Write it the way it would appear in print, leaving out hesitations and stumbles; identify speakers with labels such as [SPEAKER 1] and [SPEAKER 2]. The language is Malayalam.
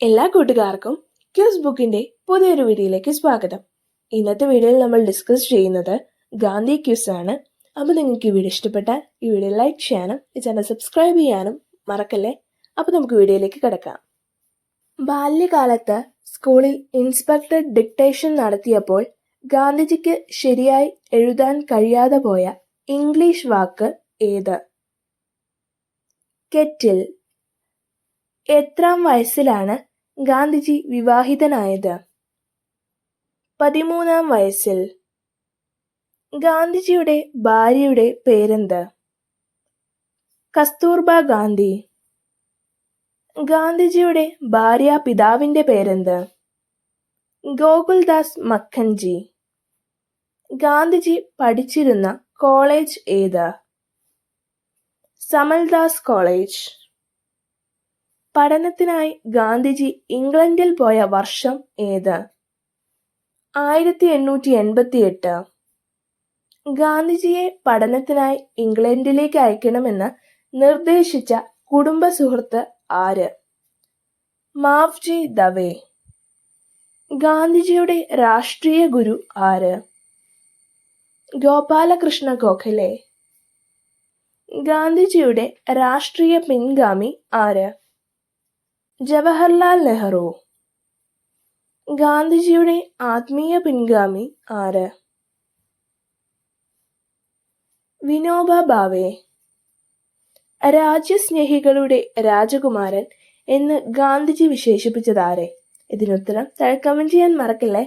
[SPEAKER 1] എല്ലാ കൂട്ടുകാർക്കും ക്യൂസ് ബുക്കിന്റെ പുതിയൊരു വീഡിയോയിലേക്ക് സ്വാഗതം. ഇന്നത്തെ വീഡിയോയിൽ നമ്മൾ ഡിസ്കസ് ചെയ്യുന്നത് ഗാന്ധി ക്യൂസ് ആണ്. അപ്പോൾ നിങ്ങൾക്ക് ഈ വീഡിയോ ഇഷ്ടപ്പെട്ടാൽ ഈ വീഡിയോ ലൈക്ക് ചെയ്യാനും ഈ ചാനൽ സബ്സ്ക്രൈബ് ചെയ്യാനും മറക്കല്ലേ. അപ്പോൾ നമുക്ക് വീഡിയോയിലേക്ക് കിടക്കാം. ബാല്യകാലത്ത് സ്കൂളിൽ ഇൻസ്പെക്ടർ ഡിക്റ്റേഷൻ നടത്തിയപ്പോൾ ഗാന്ധിജിക്ക് ശരിയായി എഴുതാൻ കഴിയാതെ പോയ ഇംഗ്ലീഷ് വാക്ക് ഏത്? കെറ്റിൽ. എത്രാം വയസ്സിലാണ് ഗാന്ധിജി വിവാഹിതനായത്? 13-ാം വയസ്സിൽ. ഗാന്ധിജിയുടെ ഭാര്യയുടെ പേരെന്ത്? കസ്തൂർബ ഗാന്ധി. ഗാന്ധിജിയുടെ ഭാര്യാപിതാവിന്റെ പേരെന്ത്? ഗോകുൽദാസ് മഖൻജി. ഗാന്ധിജി പഠിച്ചിരുന്ന കോളേജ് ഏത്? സമൽദാസ് കോളേജ്. പഠനത്തിനായി ഗാന്ധിജി ഇംഗ്ലണ്ടിൽ പോയ വർഷം ഏത്? 1888. ഗാന്ധിജിയെ പഠനത്തിനായി ഇംഗ്ലണ്ടിലേക്ക് അയക്കണമെന്ന് നിർദ്ദേശിച്ച കുടുംബ സുഹൃത്ത് ആര്? മാവ്ജി ദവെ. ഗാന്ധിജിയുടെ രാഷ്ട്രീയ ഗുരു ആര്? ഗോപാലകൃഷ്ണ ഗോഖലെ. ഗാന്ധിജിയുടെ രാഷ്ട്രീയ പിൻഗാമി ആര്? ജവഹർലാൽ നെഹ്റു. ഗാന്ധിജിയുടെ ആത്മീയ പിൻഗാമി ആര്? വിനോബ ഭാവെ. രാജ്യസ്നേഹികളുടെ രാജകുമാരൻ എന്ന് ഗാന്ധിജി വിശേഷിപ്പിച്ചതാരെ? ഇതിനുത്തരം താഴെ കമന്റ് ചെയ്യാൻ മറക്കല്ലേ.